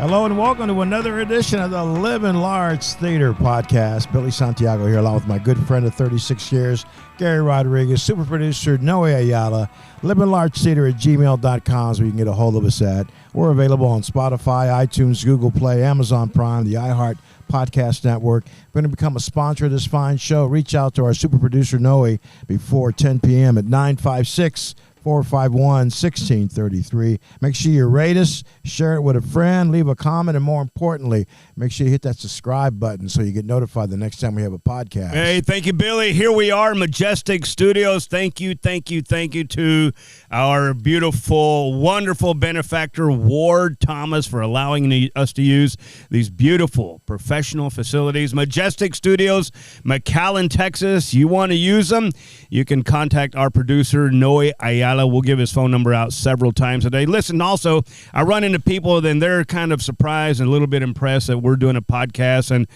Hello and welcome to another edition of the Living Large Theater podcast. Billy Santiago here along with my good friend of 36 years, Gary Rodriguez, super producer Noe Ayala. livinglargetheater@gmail.com is where you can get a hold of us at. We're available on Spotify, iTunes, Google Play, Amazon Prime, the iHeart Podcast Network. We're going to become a sponsor of this fine show. Reach out to our super producer Noe before 10 p.m. at 956-451-1633. Make sure you rate us, share it with a friend, leave a comment, and more importantly, make sure you hit that subscribe button so you get notified the next time we have a podcast. Hey, thank you, Billy. Here we are, Majestic Studios. Thank you to our beautiful, wonderful benefactor, Ward Thomas, for allowing us to use these beautiful professional facilities. Majestic Studios, McAllen, Texas. You want to use them? You can contact our producer, Noe Ayala. We'll give his phone number out several times a day. Listen, also, I run into people, and they're kind of surprised and a little bit impressed that we're doing a podcast. And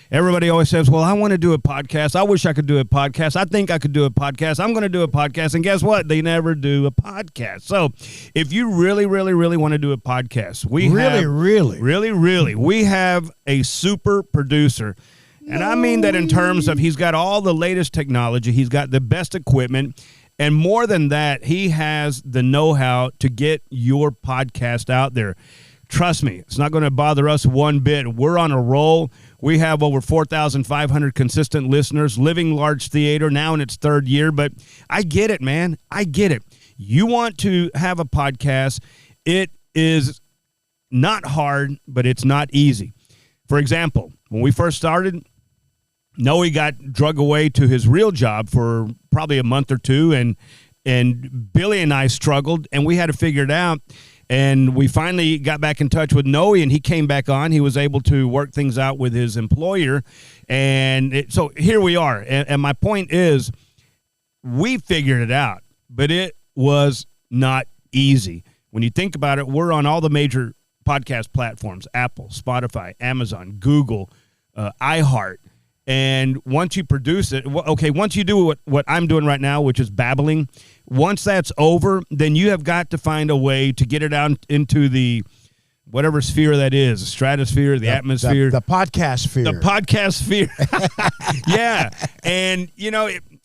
everybody always says, well, I want to do a podcast. I wish I could do a podcast. I think I could do a podcast. I'm going to do a podcast. And guess what? They never do a podcast. So if you really want to do a podcast, we have a super producer. And I mean that in terms of he's got all the latest technology. He's got the best equipment. And more than that, he has the know-how to get your podcast out there. Trust me, it's not going to bother us one bit. We're on a roll. We have over 4,500 consistent listeners, Living Large Theater, now in its third year. But I get it, man. I get it. You want to have a podcast. It is not hard, but it's not easy. For example, when we first started, Noe got drug away to his real job for probably a month or two, and Billy and I struggled, and we had to figure it out. And we finally got back in touch with Noe, and he came back on. He was able to work things out with his employer, and so here we are. And my point is, we figured it out, but it was not easy. When you think about it, we're on all the major podcast platforms: Apple, Spotify, Amazon, Google, iHeart. And once you produce it, once you do what I'm doing right now, which is babbling, once that's over, then you have got to find a way to get it out into the whatever sphere that is, the stratosphere, the atmosphere. The podcast sphere. The podcast sphere. Yeah. And,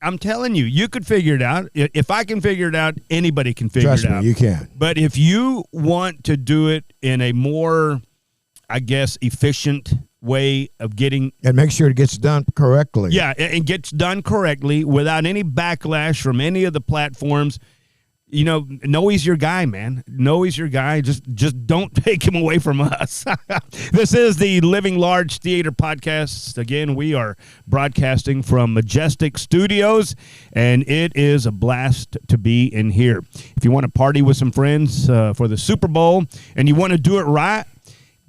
I'm telling you, you could figure it out. If I can figure it out, anybody can figure it out. Trust me, you can. But if you want to do it in a more, I guess, efficient way of getting, and make sure it gets done correctly. Yeah, and gets done correctly without any backlash from any of the platforms. Noe's your guy, man. Noe's your guy. Just don't take him away from us. This is the Living Large Theater podcast. Again, we are broadcasting from Majestic Studios, and it is a blast to be in here. If you want to party with some friends for the Super Bowl and you want to do it right,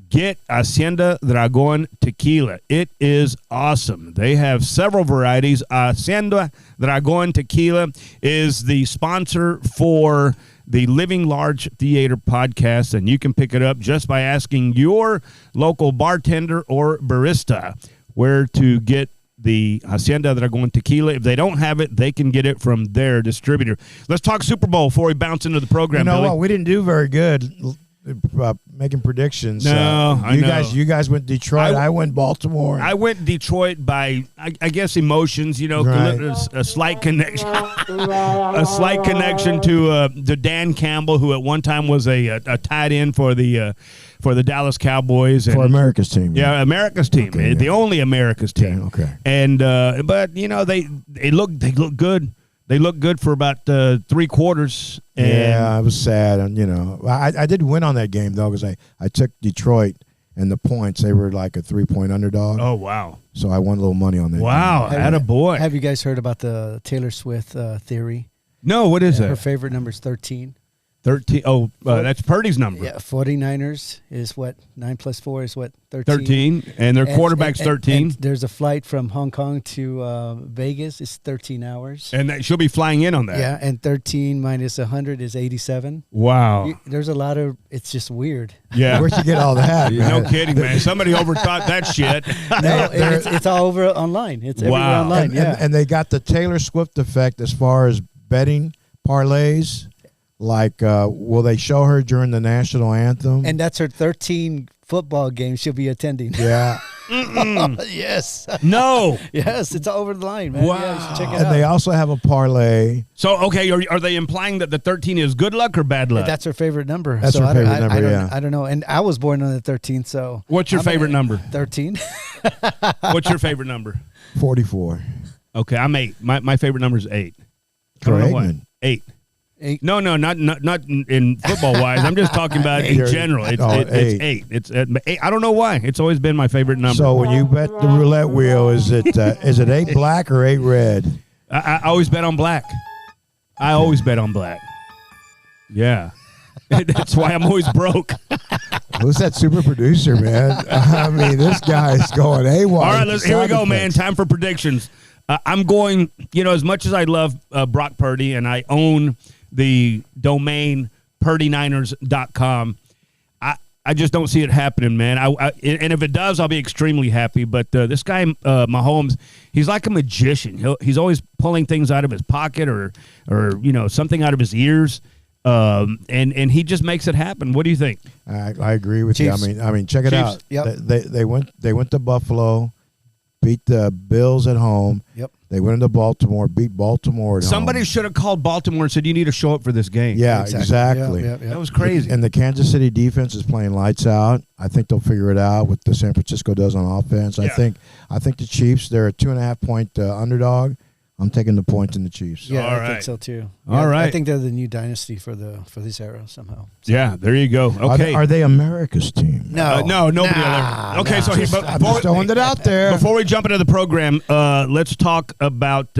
get Hacienda Dragon Tequila. It is awesome. They have several varieties. Hacienda Dragon Tequila is the sponsor for the Living Large Theater podcast, and you can pick it up just by asking your local bartender or barista where to get the Hacienda Dragon Tequila. If they don't have it, they can get it from their distributor. Let's talk Super Bowl before we bounce into the program, Billy. We didn't do very good making predictions. No, you guys went Detroit. I went Baltimore. I went Detroit by, I guess, emotions. Right. A slight connection, a slight connection to Dan Campbell, who at one time was a tight end for the Dallas Cowboys and for America's team. Yeah, America's team, okay, the only America's team. Okay. And but they look good. They looked good for about 3 quarters. And yeah, I was sad. And, I did win on that game, though, because I took Detroit and the points. They were like a 3-point underdog. Oh, wow. So I won a little money on that. Wow, attaboy. Have you guys heard about the Taylor Swift theory? No, what is that? Her favorite number is 13. 13. Oh, that's Purdy's number. Yeah, 49ers is what? 9 plus 4 is what? 13. 13, and their quarterback's 13. And there's a flight from Hong Kong to Vegas. It's 13 hours. And she'll be flying in on that. Yeah, and 13 minus 100 is 87. Wow. There's a lot of, it's just weird. Yeah. Where'd you get all that? No kidding, man. Somebody overthought that shit. No, it's all over online. It's everywhere online, and they got the Taylor Swift effect as far as betting parlays. Like, will they show her during the national anthem? And that's her 13 football game she'll be attending. Yeah. Yes. No. Yes, it's all over the line, man. Wow. Yeah, you should check it And out. they also have a parlay. So, okay, are they implying that the 13 is good luck or bad luck? That's her favorite number. That's so her I don't- favorite I- number, I don't, yeah. I don't know. And I was born on the 13th, so. What's your I'm favorite number? 13. What's your favorite number? 44. Okay, I'm 8. My favorite number is 8. I don't For know why. Aikman. 8. 8. No, not in football wise. I'm just talking about in You're- general. It's, oh, it's 8. It's 8. I don't know why. It's always been my favorite number. So when you bet the roulette wheel, is it 8 black or 8 red? I always bet on black. I always bet on black. Yeah. That's why I'm always broke. Who's that super producer, man? I mean, this guy's going AWOL. All right, here we go, man. Time for predictions. I'm going, as much as I love Brock Purdy and I own the domain PurdyNiners.com, I just don't see it happening, man. And if it does, I'll be extremely happy. But this guy, Mahomes, he's like a magician. He's always pulling things out of his pocket or something out of his ears. And he just makes it happen. What do you think? I agree with Chiefs. you. I mean, check it Chiefs. out. Yep. They went to Buffalo, beat the Bills at home. Yep. They went into Baltimore, beat Baltimore at Somebody home. should have called Baltimore and said, you need to show up for this game. Yeah, exactly. Yep, yep, yep. That was crazy. And the Kansas City defense is playing lights out. I think they'll figure it out what the San Francisco does on offense. Yeah. I think the Chiefs, they're a 2.5 point underdog. I'm taking the points in the Chiefs. Yeah, All I right. think so too. All right. I think they're the new dynasty for this era somehow. Yeah, there you go. Okay. Are they America's team? No, no, nobody Nah, will ever. Okay, nah. so here, I'm just throwing it out there. before we jump into the program, let's talk about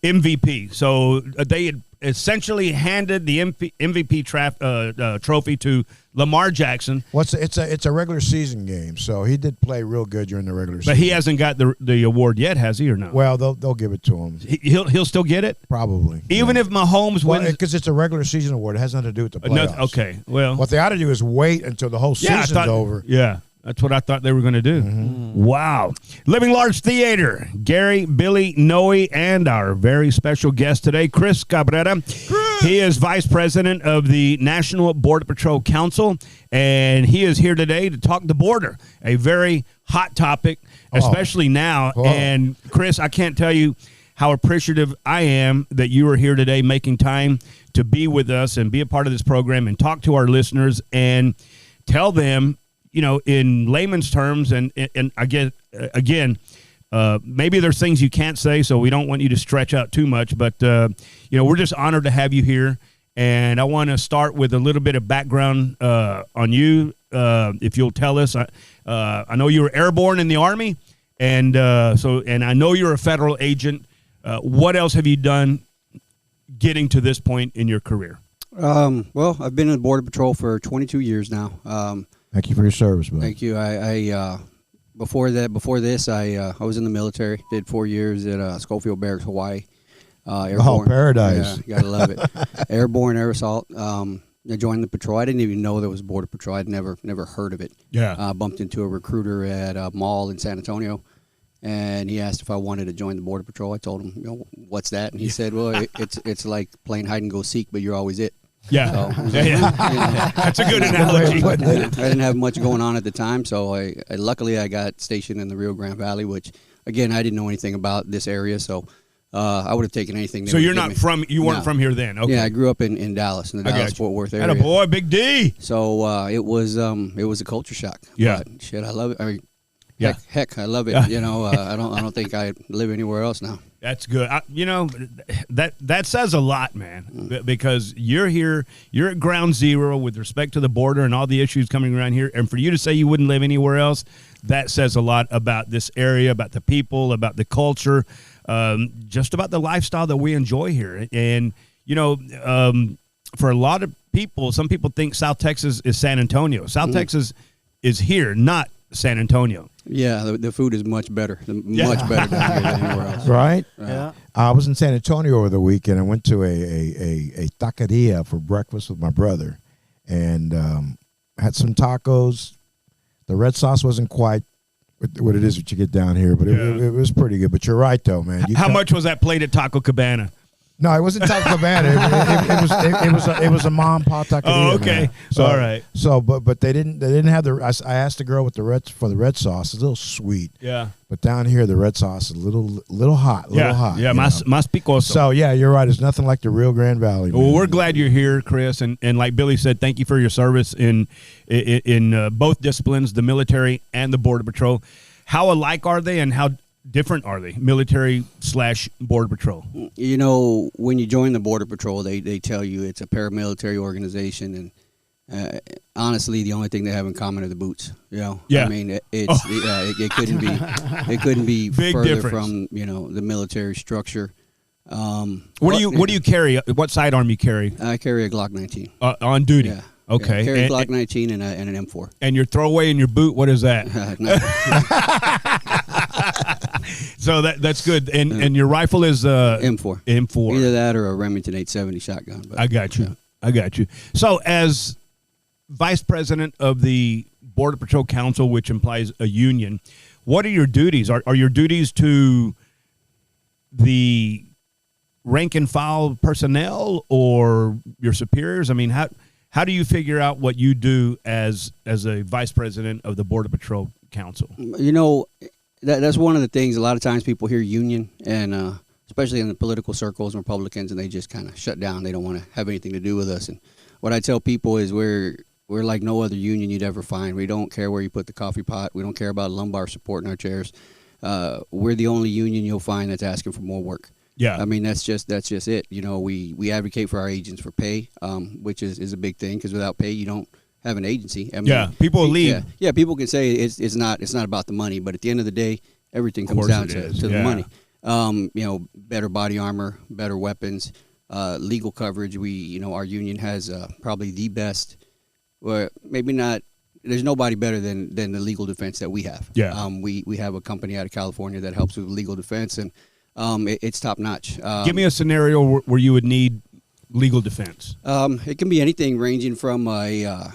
MVP. So they had essentially handed the MVP trophy to Lamar Jackson, It's a regular season game, so he did play real good during the regular season. but he hasn't got the award yet, has he, or no? Well, they'll give it to him He'll still get it, probably. even if Mahomes wins. because it's a regular season award, it has nothing to do with the playoffs. Okay, well, What they ought to do is wait until the whole yeah, I season's thought- over. Yeah, that's what I thought they were going to do. Wow. Living Large Theater, Gary, Billy, Noe, and our very special guest today, Chris Cabrera. He is Vice President of the National Border Patrol Council, and he is here today to talk the border, a very hot topic, especially now. Oh. And, Chris, I can't tell you how appreciative I am that you are here today making time to be with us and be a part of this program and talk to our listeners and tell them, in layman's terms, and again, maybe there's things you can't say, so we don't want you to stretch out too much, but, we're just honored to have you here, and I want to start with a little bit of background on you, if you'll tell us. I know you were airborne in the Army, and I know you're a federal agent. What else have you done getting to this point in your career? Well, I've been in the Border Patrol for 22 years now. Thank you for your service, bud. Thank you. I before this, I was in the military. Did 4 years at Schofield Barracks, Hawaii. Airborne. paradise. Yeah, gotta love it. Airborne air assault. I joined the patrol. I didn't even know there was Border Patrol. I'd never heard of it. Yeah. Bumped into a recruiter at a mall in San Antonio, and he asked if I wanted to join the Border Patrol. I told him, what's that? And he said, well, it's like playing hide and go seek, but you're always it. Yeah. So, That's a good analogy. I didn't have much going on at the time, so I luckily I got stationed in the Rio Grande Valley, which again I didn't know anything about this area, so I would have taken anything. So you're not you weren't No. from here then? Okay. Yeah, I grew up in Dallas, in the I got Dallas you. Fort Worth Had area. a boy, Big D. So it was a culture shock. Yeah. But shit, I love it. I mean, Yeah. heck, I love it. Yeah. I don't think I live anywhere else now. That's good. That says a lot, man, because you're here, you're at ground zero with respect to the border and all the issues coming around here. And for you to say you wouldn't live anywhere else, that says a lot about this area, about the people, about the culture, just about the lifestyle that we enjoy here. And, for a lot of people, some people think South Texas is San Antonio. South Texas is here, not San Antonio. Yeah, the food is much better. Much better down here than anywhere else. Right? Yeah. I was in San Antonio over the weekend. I went to a taqueria for breakfast with my brother and had some tacos. The red sauce wasn't quite what it is what you get down here, but it was pretty good. But you're right, though, man. How much was that plate at Taco Cabana? No, it wasn't Taco Cabana. It was a mom and pop taqueria. Oh, okay. man. So, All right. So, but they didn't have the. I asked the girl with the red sauce. It's a little sweet. Yeah. But down here, the red sauce is a little hot. Hot. Yeah, you más picoso. So yeah, you're right. It's nothing like the Rio Grande Valley. Well, man. we're glad you're here, Chris, and like Billy said, thank you for your service in both disciplines, the military and the Border Patrol. How alike are they, and how different are they, military/Border Patrol? You know, when you join the Border Patrol, they tell you it's a paramilitary organization, and honestly, the only thing they have in common are the boots. You know, Yeah. I mean, it couldn't be Big further difference. from the military structure. What do you carry? What sidearm you carry I carry a Glock 19. on duty? Yeah. Okay. Yeah, I carry a And- Glock 19 and an M4. And your throwaway in your boot, what is that? No, So that's good. And your rifle is M4. M4. Either that or a Remington 870 shotgun. But, I got you. I got you. So as vice president of the Border Patrol Council, which implies a union, what are your duties? Are your duties to the rank and file personnel or your superiors? I mean, how do you figure out what you do as a vice president of the Border Patrol Council? You know, that's one of the things. A lot of times people hear union, and especially in the political circles, Republicans, and they just kind of shut down. They don't want to have anything to do with us. And what I tell people is we're like no other union you'd ever find. We don't care where you put the coffee pot. We don't care about lumbar support in our chairs. We're the only union you'll find that's asking for more work. Yeah. I mean, that's just it. You know, we advocate for our agents for pay, which is a big thing, because without pay, you don't have an agency. I mean, Yeah, people leave. Yeah, people can say it's not about the money, but at the end of the day, everything comes course down it to is, the yeah. money. You know, better body armor, better weapons, legal coverage. Our union has probably the best, or maybe not. There's nobody better than the legal defense that we have. Yeah. We have a company out of California that helps with legal defense, and it's top notch. Give me a scenario where you would need legal defense. It can be anything ranging from an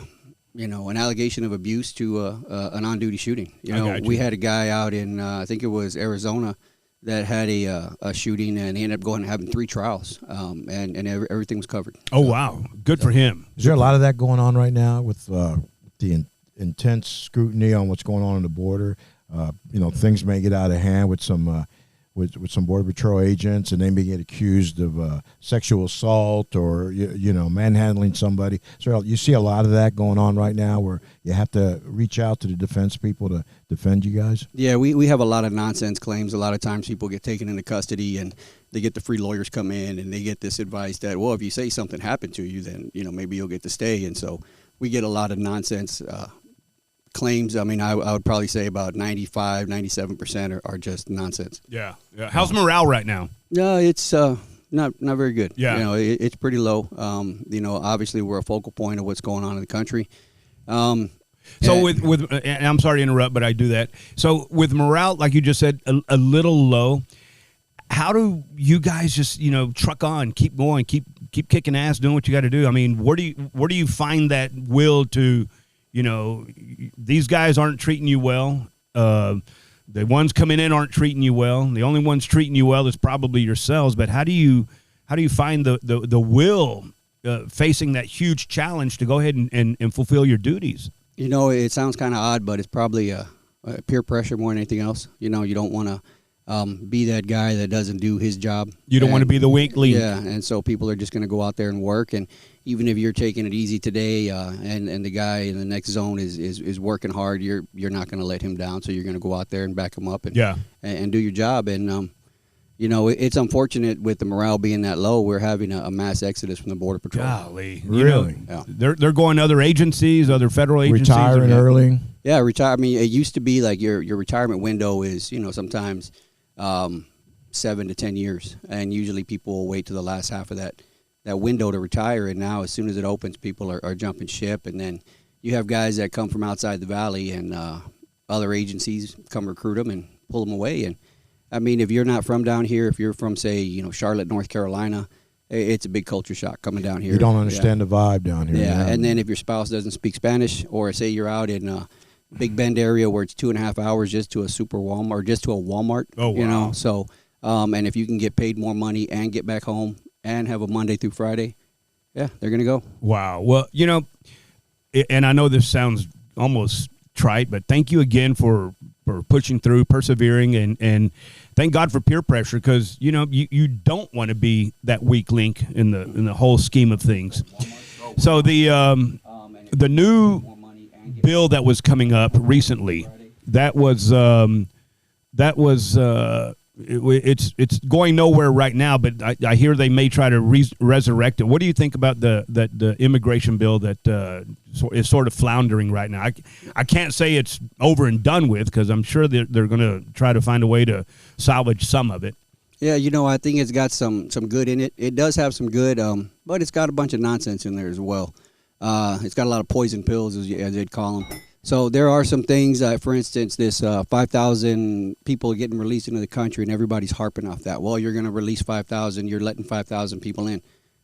allegation of abuse to an on-duty shooting. got We you. had a guy out in I think it was Arizona that had a shooting, and he ended up going and having 3 trials, and everything was covered. Oh, wow. Good for him. Is there a lot of that going on right now with the intense scrutiny on what's going on the border? Things may get out of hand with some with some Border Patrol agents, and they may get accused of sexual assault or manhandling somebody. So you see a lot of that going on right now, where you have to reach out to the defense people to defend you guys. Yeah, we have a lot of nonsense claims. A lot of times people get taken into custody, and they get the free lawyers come in, and they get this advice that, well, if you say something happened to you, then maybe you'll get to stay. And so we get a lot of nonsense claims. I mean, I would probably say about 95, 97% are just nonsense. Yeah. How's morale right now? No, it's not very good. Yeah. It's pretty low. Obviously we're a focal point of what's going on in the country. So and- with and I'm sorry to interrupt, but I do that. So with morale, like you just said, a little low. How do you guys just truck on, keep going, keep kicking ass, doing what you got to do? I mean, where do you find that will to, these guys aren't treating you well. The ones coming in aren't treating you well. The only ones treating you well is probably yourselves. But how do you find the will facing that huge challenge to go ahead and fulfill your duties? It sounds kind of odd, but it's probably a peer pressure more than anything else. You don't want to be that guy that doesn't do his job. You don't want to be the weak link. Yeah, and so people are just going to go out there and work. And even if you're taking it easy today, and the guy in the next zone is working hard, you're not going to let him down. So you're going to go out there and back him up and do your job. And it's unfortunate with the morale being that low. We're having a mass exodus from the Border Patrol. Golly, Really? Yeah. They're going to other agencies, other federal agencies. Retiring early. Yeah, retire. I mean, it used to be like your retirement window is sometimes 7 to 10 years, and usually people will wait to the last half of that window to retire. And now, as soon as it opens, people are jumping ship, and then you have guys that come from outside the valley, and other agencies come recruit them and pull them away. And I mean, if you're not from down here, if you're from, say, Charlotte, North Carolina, it's a big culture shock coming down here. You don't understand the vibe down here. Yeah, and then if your spouse doesn't speak Spanish, or say you're out in Big Bend area where it's 2.5 hours just to a super Walmart, or just to a Walmart. Oh, wow. So, and if you can get paid more money and get back home and have a Monday through Friday, yeah, they're going to go. Wow. Well, and I know this sounds almost trite, but thank you again for pushing through, persevering, and thank God for peer pressure, because you don't want to be that weak link in the whole scheme of things. So the new bill that was coming up recently, it's going nowhere right now, but I hear they may try to resurrect it. What do you think about the immigration bill that is sort of floundering right now? I can't say it's over and done with, because I'm sure they're going to try to find a way to salvage some of it. Yeah, I think it's got some good in it. It does have some good, but it's got a bunch of nonsense in there as well. It's got a lot of poison pills, as they'd call them. So there are some things, for instance, this 5,000 people getting released into the country, and everybody's harping off that. Well, you're going to release 5,000. You're letting 5,000 people in.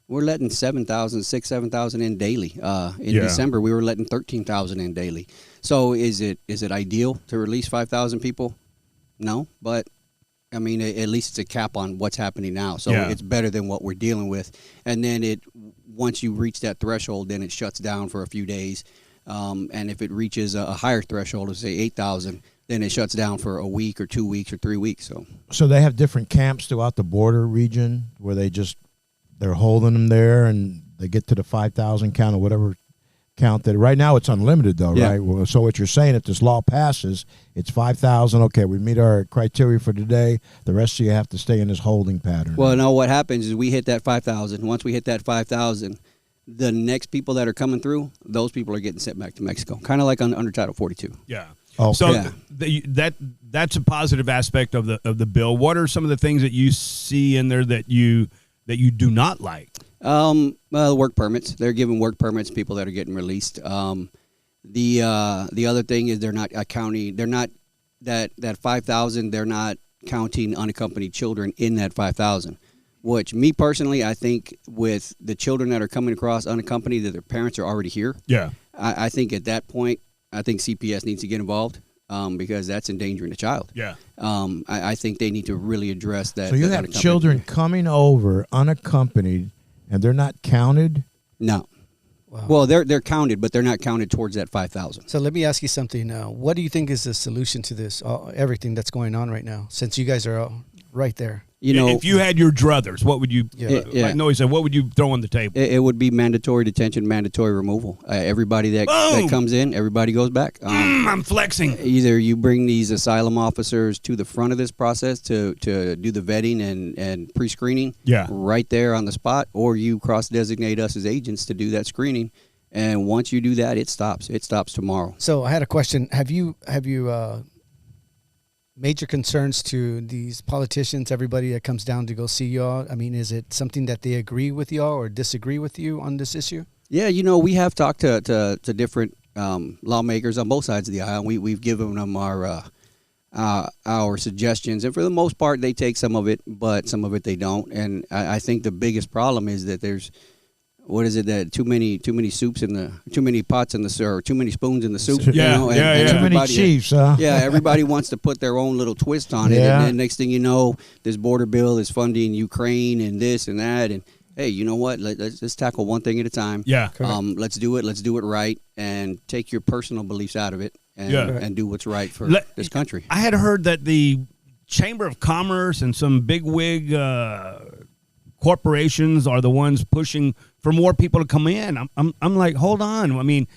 We're letting 7,000 in daily. In December, we were letting 13,000 in daily. So is it ideal to release 5,000 people? No, but I mean, at least it's a cap on what's happening now. So it's better than what we're dealing with. And then once you reach that threshold, then it shuts down for a few days. And if it reaches a higher threshold of, say, 8,000, then it shuts down for a week or 2 weeks or 3 weeks. So they have different camps throughout the border region where they're holding them there, and they get to the 5,000 count or whatever count that. Right now it's unlimited though, Yeah. right? Well, so what you're saying, if this law passes, it's 5,000. Okay, we meet our criteria for today. The rest of you have to stay in this holding pattern. Well, no, what happens is we hit that 5,000. Once we hit that 5,000, the next people that are coming through, those people are getting sent back to Mexico, kind of like under Title 42. Yeah. Okay. So Yeah. that's a positive aspect of the bill. What are some of the things that you see in there that you do not like? Well, work permits. They're giving work permits to people that are getting released. The other thing is they're not accounting. They're not that 5,000. They're not counting unaccompanied children in that 5,000. Which, me personally, I think with the children that are coming across unaccompanied, that their parents are already here. Yeah. I think at that point, I think CPS needs to get involved because that's endangering a child. Yeah. I think they need to really address that. So you that have unaccompanied. children coming over unaccompanied, and they're not counted? No. Wow. Well, they're counted, but they're not counted towards that 5,000. So let me ask you something now. What do you think is the solution to this, everything that's going on right now, since you guys are right there? If you had your druthers, what would you? Yeah. Yeah. Like Noe said, what would you throw on the table? It would be mandatory detention, mandatory removal. Everybody that Boom! comes in, everybody goes back. I'm flexing. Either you bring these asylum officers to the front of this process to do the vetting and pre-screening Yeah. right there on the spot, or you cross-designate us as agents to do that screening. And once you do that, it stops. It stops tomorrow. So I had a question. Have you major concerns to these politicians, everybody that comes down to go see y'all? I mean, is it something that they agree with y'all or disagree with you on this issue? Yeah, we have talked to different lawmakers on both sides of the aisle. We've given them our suggestions, and for the most part, they take some of it, but some of it they don't. And I think the biggest problem is that there's too many soups too many pots in the or too many spoons in the soup. Yeah, yeah. Too many chiefs, huh? Yeah, everybody wants to put their own little twist on it, Yeah. and then next thing you know, this border bill is funding Ukraine and this and that, and hey, you know what? Let's tackle one thing at a time. Yeah. Let's do it right, and take your personal beliefs out of it, and Yeah. and do what's right for this country. I had heard that the Chamber of Commerce and some bigwig corporations are the ones pushing for more people to come in. I'm like, hold on. I mean,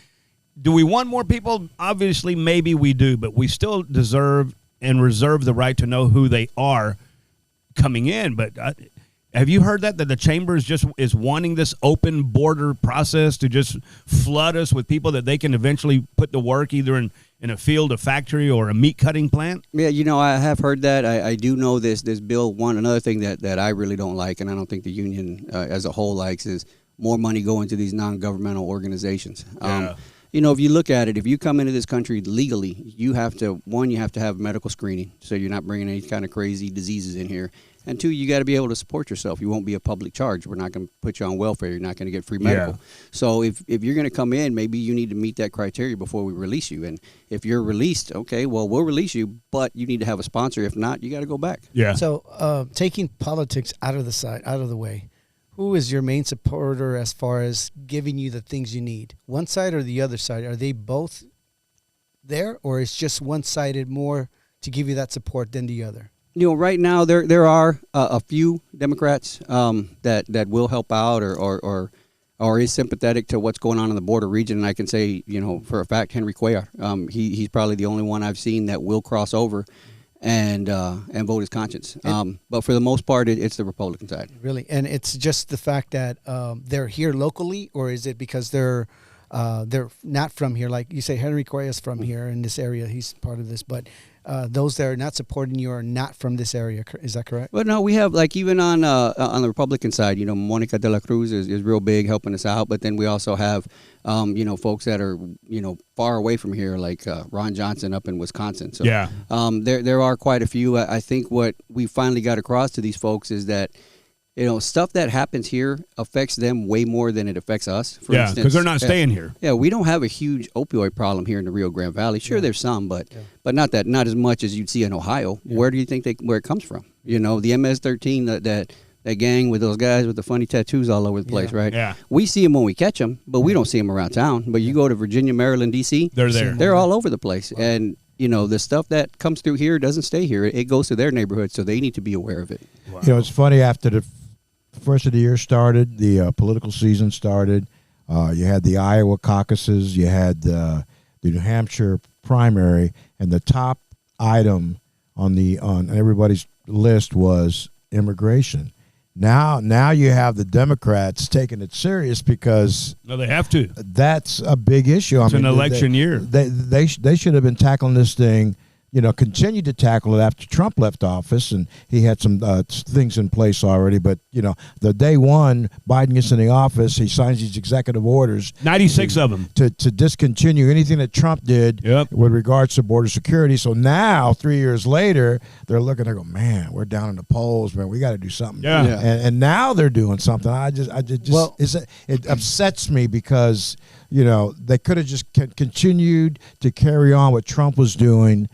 do we want more people? Obviously, maybe we do, but we still deserve and reserve the right to know who they are coming in. But have you heard that the chamber is wanting this open border process to just flood us with people that they can eventually put to work either in a field, a factory, or a meat cutting plant? Yeah, I have heard that. I do know this bill. Another thing that I really don't like, and I don't think the union as a whole likes, is more money going to these non-governmental organizations. Yeah. If you look at it, if you come into this country legally, you have to have medical screening, so you're not bringing any kind of crazy diseases in here. And two, you got to be able to support yourself. You won't be a public charge. We're not going to put you on welfare. You're not going to get free medical. Yeah. So if you're going to come in, maybe you need to meet that criteria before we release you. And if you're released, okay, well, we'll release you, but you need to have a sponsor. If not, you got to go back. Yeah. So taking politics out of the way, Who is your main supporter as far as giving you the things you need? One side or the other side? Are they both there, or is just one-sided more to give you that support than the other? Right now there are a few Democrats that will help out or is sympathetic to what's going on in the border region. And I can say, for a fact, Henry Cuellar, he's probably the only one I've seen that will cross over and vote his conscience. But for the most part, it's the Republican side. Really? And it's just the fact that they're here locally, or is it because they're not from here? Like you say, Henry Cuellar is from here in this area. He's part of this. But those that are not supporting you are not from this area. Is that correct? Well, no, we have, like, even on the Republican side, Monica de la Cruz is real big helping us out. But then we also have, folks that are, far away from here, like Ron Johnson up in Wisconsin. So Yeah. there are quite a few. I think what we finally got across to these folks is that, stuff that happens here affects them way more than it affects us. For Yeah, instance, because they're not staying here. Yeah, we don't have a huge opioid problem here in the Rio Grande Valley. Sure, there's some, but not as much as you'd see in Ohio. Yeah. Where do you think where it comes from? The MS-13, that gang with those guys with the funny tattoos all over the place, right? Yeah. We see them when we catch them, but we don't see them around town. But you go to Virginia, Maryland, D.C., They're there. They're all over the place. Wow. And, the stuff that comes through here doesn't stay here. It goes to their neighborhood, so they need to be aware of it. Wow. It's funny, after the first of the year started, the political season started, you had the Iowa caucuses, you had the New Hampshire primary, and the top item on everybody's list was immigration. Now you have the Democrats taking it serious because No, they have to. that's a big issue. It's an election year. They should have been tackling this thing. Continued to tackle it after Trump left office, and he had some things in place already. But, the day one Biden gets in the office, he signs these executive orders. 96 of them. To discontinue anything that Trump did with regards to border security. So now, 3 years later, they're looking, they go, man, we're down in the polls, man. We got to do something. Yeah. And now they're doing something. It upsets me because, they could have just continued to carry on what Trump was doing,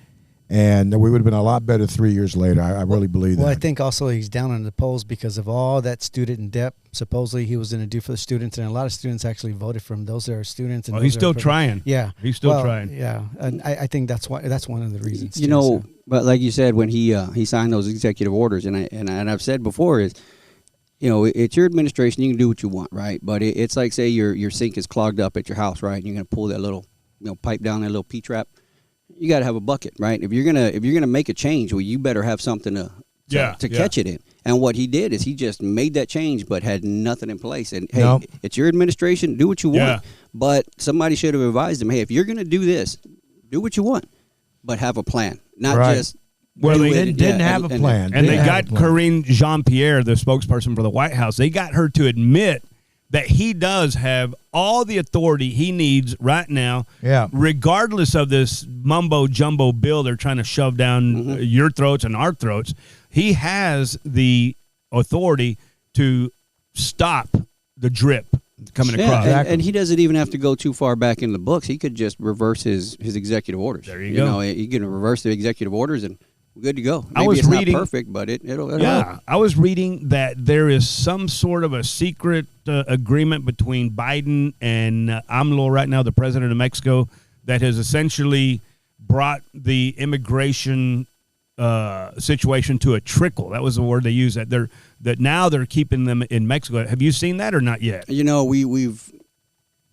and we would have been a lot better 3 years later. I really believe that. Well, I think also he's down in the polls because of all that student debt supposedly he was going to do for the students, and a lot of students actually voted for him. Those are students. And he's still trying. Yeah. He's still trying. Yeah, and I think that's one of the reasons. But like you said, when he signed those executive orders, and I've said before is, it's your administration. You can do what you want, right? But it's like, say your sink is clogged up at your house, right? And you're going to pull that little pipe down that little P-trap. You got to have a bucket, right? If you're gonna make a change, well, you better have something to catch it in. And what he did is he just made that change, but had nothing in place. And hey, it's your administration. Do what you want. But somebody should have advised him, hey, if you're gonna do this, do what you want, but have a plan, not just. Well, they didn't have a plan. And they got Karine Jean-Pierre, the spokesperson for the White House. They got her to admit that he does have all the authority he needs right now, regardless of this mumbo-jumbo bill they're trying to shove down your throats and our throats. He has the authority to stop the drip coming across. And he doesn't even have to go too far back in the books. He could just reverse his executive orders. There you go. He can reverse the executive orders and we're good to go. Maybe it's not perfect, but it'll help. I was reading that there is some sort of a secret agreement between Biden and AMLO right now, the president of Mexico, that has essentially brought the immigration situation to a trickle. That was the word they used. That now they're keeping them in Mexico. Have you seen that or not yet? We've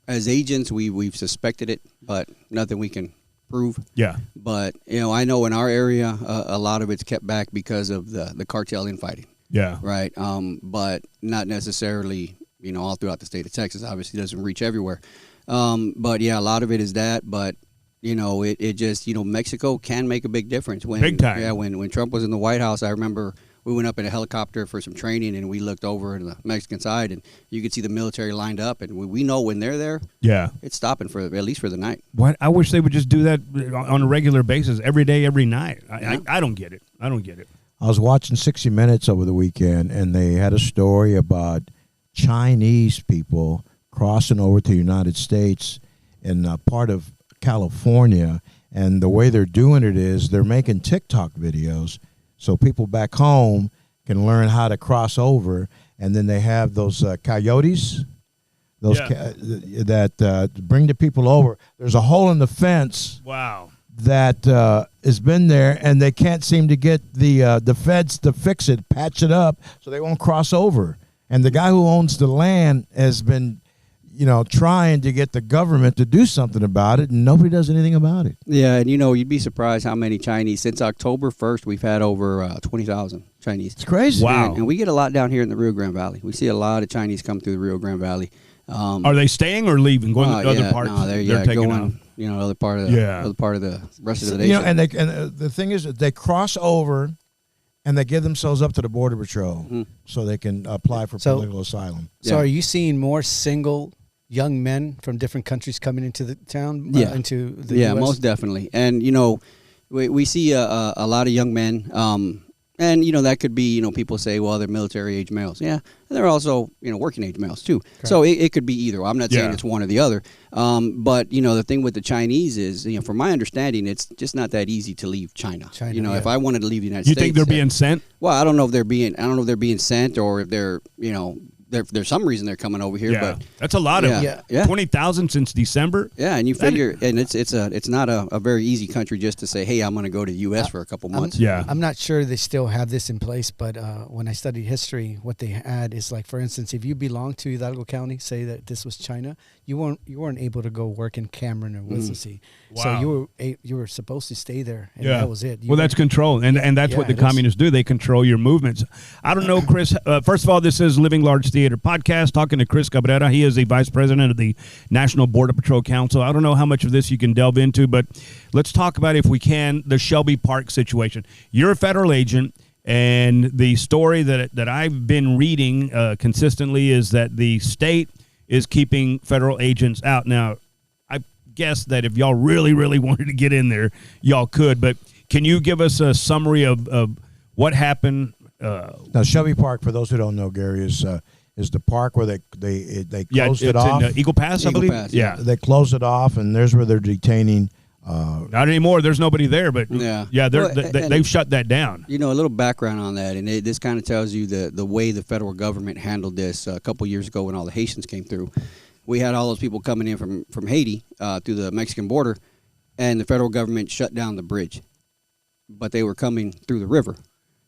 as agents we've suspected it, but nothing we can prove. Yeah. But, I know in our area, a lot of it's kept back because of the cartel infighting. Yeah. Right. But not necessarily, all throughout the state of Texas. Obviously doesn't reach everywhere. But yeah, a lot of it is that. But, it just, Mexico can make a big difference. Big time. Yeah. When Trump was in the White House, I remember we went up in a helicopter for some training, and we looked over to the Mexican side, and you could see the military lined up. And we know when they're there, it's stopping for at least for the night. What? I wish they would just do that on a regular basis, every day, every night. I don't get it. I was watching 60 Minutes over the weekend, and they had a story about Chinese people crossing over to the United States in part of California, and the way they're doing it is they're making TikTok videos so people back home can learn how to cross over. And then they have those coyotes, those Yeah. that bring the people over. There's a hole in the fence Wow. that has been there, and they can't seem to get the feds to fix it, patch it up, so they won't cross over. And the guy who owns the land has been, trying to get the government to do something about it, and nobody does anything about it. Yeah, and you'd be surprised how many Chinese. Since October 1st, we've had over 20,000 Chinese. It's crazy. Wow. And we get a lot down here in the Rio Grande Valley. We see a lot of Chinese come through the Rio Grande Valley. Are they staying or leaving, going to other parts? No, they're taking going, out. Other part of the rest of the nation. And the thing is that they cross over, and they give themselves up to the Border Patrol so they can apply for political asylum. So Yeah. are you seeing more single young men from different countries coming into the town, into the Yeah, US? most definitely. And we see a lot of young men, and that could be people say, well, they're military age males. Yeah, and they're also working age males too. Correct. So it could be either. I'm not saying Yeah. it's one or the other. But the thing with the Chinese is, from my understanding, it's just not that easy to leave China. China, If I wanted to leave the United You States, think they're being sent? well, I don't know if they're being sent or if they're there's some reason they're coming over here. Yeah. But That's a lot of Yeah. them. Yeah. 20,000 since December. yeah, and you figure, and it's not a very easy country just to say, hey, I'm going to go to the U.S. for a couple months. Yeah. I'm not sure they still have this in place, but when I studied history, what they had is like, for instance, if you belong to Hidalgo County, say that this was China, you weren't able to go work in Cameron or Wisselsee. Wow. So you were supposed to stay there, and Yeah. that was it. You Well, that's weren't- control, and that's what Yeah, the it is. communists do. They control your movements. I don't know, Chris. First of all, this is Living Large Theater Podcast, talking to Chris Cabrera. He is the vice president of the National Border Patrol Council. I don't know how much of this you can delve into, but let's talk about, if we can, the Shelby Park situation. You're a federal agent, and the story that I've been reading consistently is that the state is keeping federal agents out. Now, I guess that if y'all really, really wanted to get in there, y'all could. But can you give us a summary of what happened? Now, Shelby Park, for those who don't know, Gary, is the park where they closed it it's off. in Eagle Pass, I Eagle believe. Pass, yeah. They closed it off, and there's where they're detaining. Not anymore. There's nobody there, but Yeah. they're, Well, they've shut that down. A little background on that, and this kind of tells you the way the federal government handled this a couple years ago when all the Haitians came through. We had all those people coming in from Haiti through the Mexican border, and the federal government shut down the bridge. But they were coming through the river.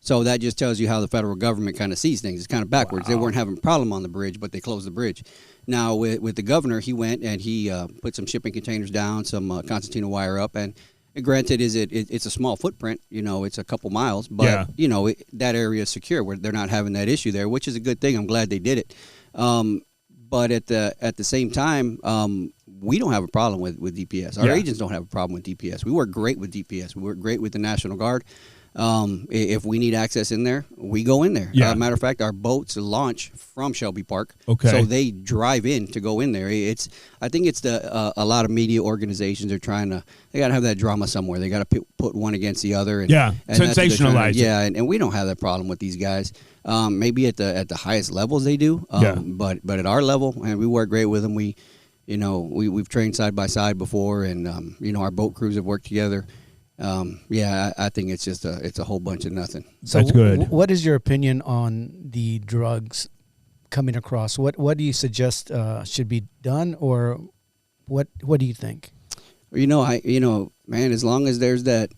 So that just tells you how the federal government kind of sees things. It's kind of backwards. They weren't having a problem on the bridge, but they closed the bridge. Now, with the governor, he went and he put some shipping containers down, some concertina wire up, and granted, it's a small footprint. It's a couple miles, but that area is secure. Where they're not having that issue there, which is a good thing. I'm glad they did it. But at the same time, we don't have a problem with DPS. Our agents don't have a problem with DPS. We work great with DPS. We work great with the National Guard. If we need access in there, we go in there. Yeah. Matter of fact, our boats launch from Shelby Park. Okay. So they drive in to go in there. I think it's a lot of media organizations are they got to have that drama somewhere. They got to put one against the other. And Yeah, that's what they're trying sensationalize to- it. Yeah, and we don't have that problem with these guys. Maybe at the highest levels they do. Yeah. But at our level, and we work great with them. We've trained side by side before, and our boat crews have worked together. I think it's just it's a whole bunch of nothing. So That's good. What is your opinion on the drugs coming across? What do you suggest should be done, or what do you think? Man, as long as there's that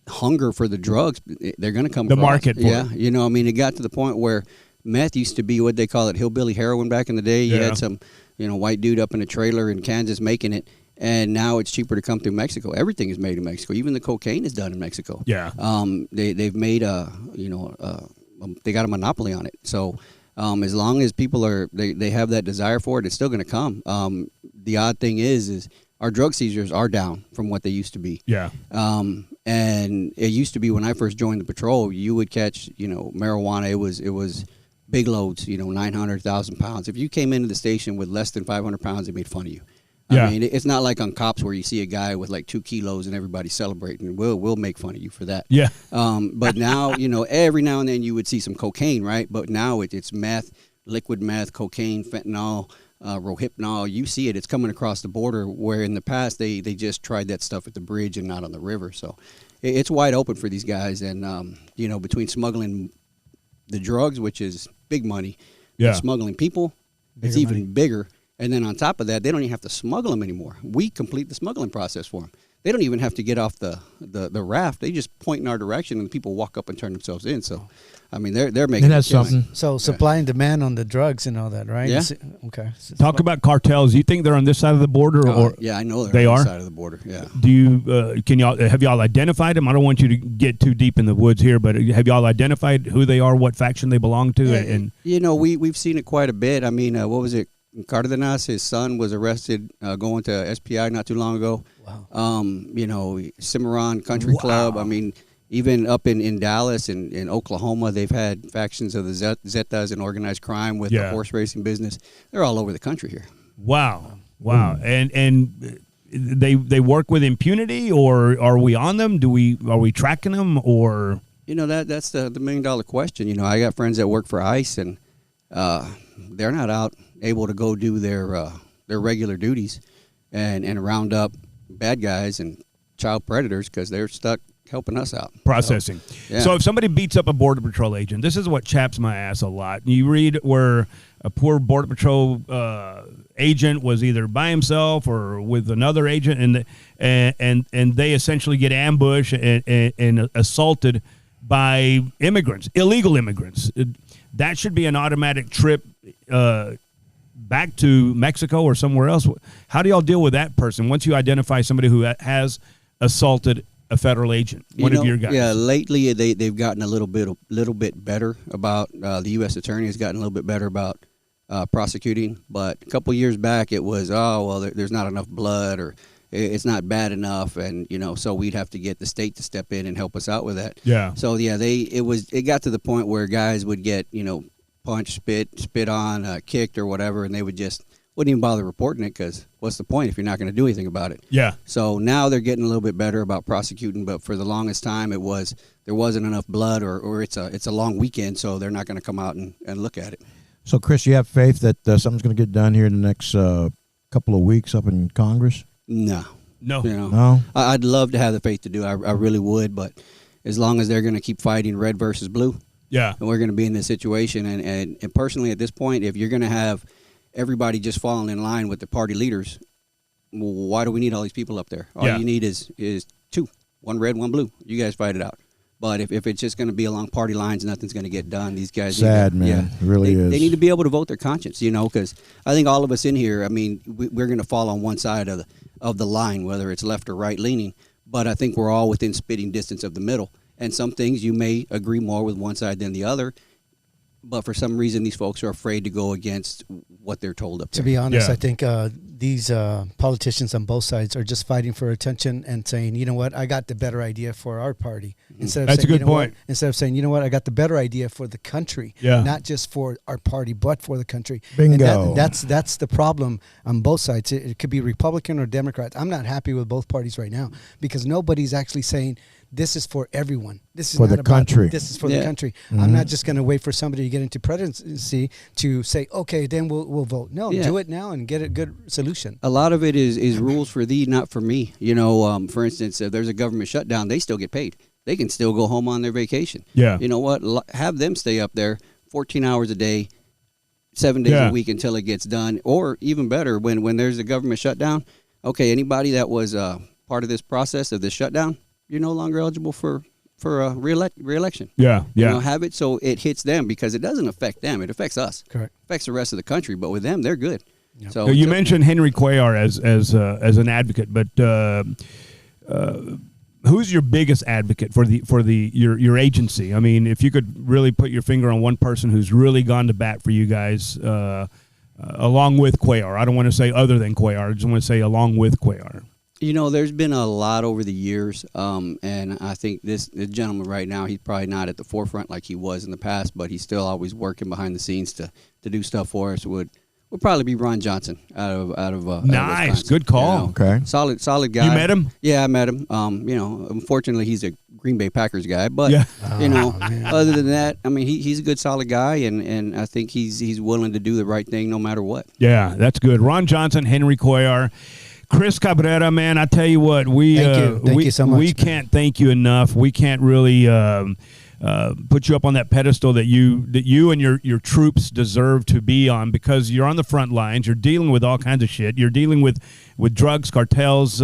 hunger for the drugs, they're going to come The across. market for Yeah, it. it got to the point where meth used to be what they call it, hillbilly heroin back in the day. You Yeah. had some, white dude up in a trailer in Kansas making it, and now it's cheaper to come through Mexico. Everything is made in Mexico. Even the cocaine is done in Mexico. Yeah. They've made they got a monopoly on it. So as long as people they have that desire for it, it's still going to come. The odd thing is our drug seizures are down from what they used to be. Yeah. And it used to be when I first joined the patrol, you would catch, marijuana. It was big loads, 900,000 pounds. If you came into the station with less than 500 pounds, they made fun of you. Yeah. I mean, it's not like on Cops where you see a guy with like 2 kilos and everybody's celebrating. We'll make fun of you for that. Yeah. But now, every now and then you would see some cocaine, right? But now it's meth, liquid meth, cocaine, fentanyl, Rohypnol. You see it; it's coming across the border. Where in the past they just tried that stuff at the bridge and not on the river. So it's wide open for these guys. And between smuggling the drugs, which is big money, Yeah. and smuggling people, it's Bigger even money. bigger. And then on top of that, they don't even have to smuggle them anymore. We complete the smuggling process for them. They don't even have to get off the raft. They just point in our direction, and people walk up and turn themselves in. So, I mean, they're making. And that's a killing. something. So supply and demand on the drugs and all that, right? Yeah. Okay. Talk about cartels. You think they're on this side of the border, or Yeah, I know they they're on are? the side of the border. Yeah. do you have y'all identified them? I don't want you to get too deep in the woods here, but have y'all identified who they are, what faction they belong to, and We've seen it quite a bit. I mean, what was it? Cardenas, his son was arrested going to SPI not too long ago. Wow. Cimarron Country Club. I mean, even up in Dallas and in Oklahoma, they've had factions of the Zetas and organized crime with the horse racing business. They're all over the country here. wow, and they work with impunity, or are we on them? Are we tracking them, or That's the $1 million question. I got friends that work for ICE, and they're not out able to go do their regular duties and round up bad guys and child predators because they're stuck helping us out. processing? Yeah. So if somebody beats up a Border Patrol agent, this is what chaps my ass a lot. You read where a poor Border Patrol agent was either by himself or with another agent, and they essentially get ambushed and assaulted by immigrants, illegal immigrants. That should be an automatic trip back to Mexico or somewhere else. How do y'all deal with that person once you identify somebody who has assaulted a federal agent? One of your guys. Yeah, lately they've gotten a little bit better about the U.S. Attorney has gotten a little bit better about prosecuting. But a couple years back, it was there's not enough blood, or it's not bad enough, and so we'd have to get the state to step in and help us out with that. Yeah. So yeah, it got to the point where guys would get punched, spit on, kicked or whatever, and they wouldn't even bother reporting it because what's the point if you're not going to do anything about it? Yeah. So now they're getting a little bit better about prosecuting, but for the longest time there wasn't enough blood, or it's a long weekend, so they're not going to come out and look at it. So, Chris, you have faith that something's going to get done here in the next couple of weeks up in Congress? No. No? I'd love to have the faith to do. I really would, but as long as they're going to keep fighting red versus blue, Yeah. and we're going to be in this situation. And personally, at this point, if you're going to have everybody just falling in line with the party leaders, well, why do we need all these people up there? All you need is two, one red, one blue. You guys fight it out. But if it's just going to be along party lines, nothing's going to get done. These guys, Sad, man. It really is. They need to be able to vote their conscience, because I think all of us in here, I mean, we're going to fall on one side of the line, whether it's left or right leaning. But I think we're all within spitting distance of the middle. And some things you may agree more with one side than the other. But for some reason, these folks are afraid to go against what they're told up there. To be honest, Yeah. I think these politicians on both sides are just fighting for attention and saying, you know what, I got the better idea for our party. Instead of That's a saying, good you know point. What, instead of saying, you know what, I got the better idea for the country, Yeah. not just for our party, but for the country. Bingo. And that's the problem on both sides. It could be Republican or Democrat. I'm not happy with both parties right now because nobody's actually saying, this is for everyone. This is For not the about country. This is for the Yeah. country. I'm not just going to wait for somebody to get into presidency to say, okay, then we'll vote. No, Yeah. do it now and get a good solution. A lot of it is rules for thee, not for me. For instance, if there's a government shutdown, they still get paid. They can still go home on their vacation. Yeah. You know what? Have them stay up there 14 hours a day, 7 days Yeah. a week until it gets done. Or even better, when there's a government shutdown, okay, anybody that was part of this process of this shutdown, you're no longer eligible for re-election. Yeah. Yeah. Have it so it hits them because it doesn't affect them. It affects us. Correct. It affects the rest of the country, but with them, they're good. Yep. So So you until- mentioned Henry Cuellar as an advocate, but who's your biggest advocate for your agency? I mean, if you could really put your finger on one person who's really gone to bat for you guys, along with Cuellar. I don't want to say other than Cuellar. I just want to say along with Cuellar. There's been a lot over the years, and I think this gentleman right now, he's probably not at the forefront like he was in the past, but he's still always working behind the scenes to do stuff for us. Would probably be Ron Johnson out of Nice, Wisconsin. good call. Okay. Solid guy. You met him? Yeah, I met him. Unfortunately, he's a Green Bay Packers guy, but Yeah. other than that, I mean, he's a good, solid guy, and I think he's willing to do the right thing no matter what. Yeah, that's good. Ron Johnson, Henry Cuellar, Chris Cabrera, man, I tell you what, Thank you so much, we man. can't thank you enough. We can't really put you up on that pedestal that you and your troops deserve to be on, because you're on the front lines. You're dealing with all kinds of shit. You're dealing with drugs, cartels,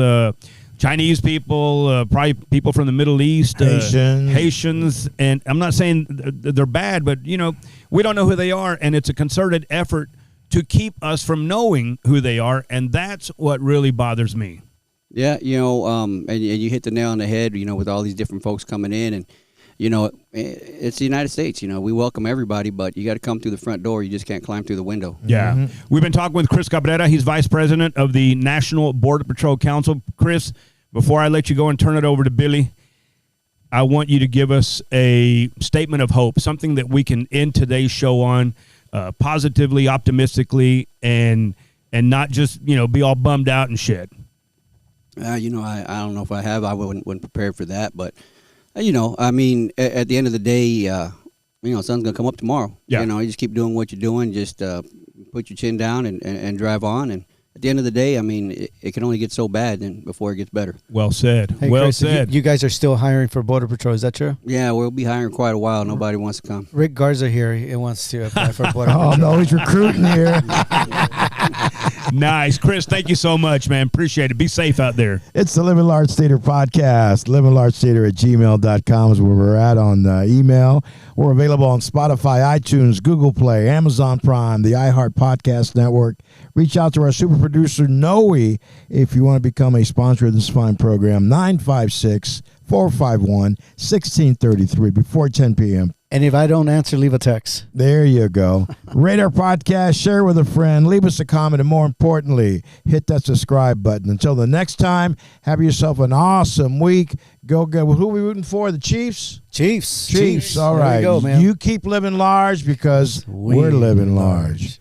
Chinese people, probably people from the Middle East, Haitians, and I'm not saying they're bad, but we don't know who they are, and it's a concerted effort to keep us from knowing who they are, and that's what really bothers me. Yeah, and you hit the nail on the head, with all these different folks coming in, and it's the United States. We welcome everybody, but you got to come through the front door. You just can't climb through the window. Yeah. We've been talking with Chris Cabrera. He's vice president of the National Border Patrol Council. Chris, before I let you go and turn it over to Billy, I want you to give us a statement of hope, something that we can end today's show on positively, optimistically, and not just, be all bummed out and shit. I don't know if I have. I wasn't prepared for that, but I mean, at the end of the day, the sun's gonna come up tomorrow. Yeah. You just keep doing what you're doing. Just put your chin down and drive on. And at the end of the day, I mean, it can only get so bad before it gets better. Well said. Hey, well Chris, said. You guys are still hiring for Border Patrol. Is that true? Yeah, we'll be hiring quite a while. Nobody wants to come. Rick Garza here. He wants to apply for Border Patrol. Oh, no, he's recruiting here. Nice. Chris, thank you so much, man. Appreciate it. Be safe out there. It's the Living Large Theater podcast. LivingLargeTheater@gmail.com is where we're at on email. We're available on Spotify, iTunes, Google Play, Amazon Prime, the iHeart Podcast Network. Reach out to our super producer, Noe, if you want to become a sponsor of this fine program. 956-451-1633 before 10 p.m. And if I don't answer, leave a text. There you go. Rate our podcast, share with a friend, leave us a comment, and more importantly, hit that subscribe button. Until the next time, have yourself an awesome week. Go get. Who are we rooting for? The Chiefs? Chiefs. Chiefs. All There right. you go, man. You keep living large because we're living large.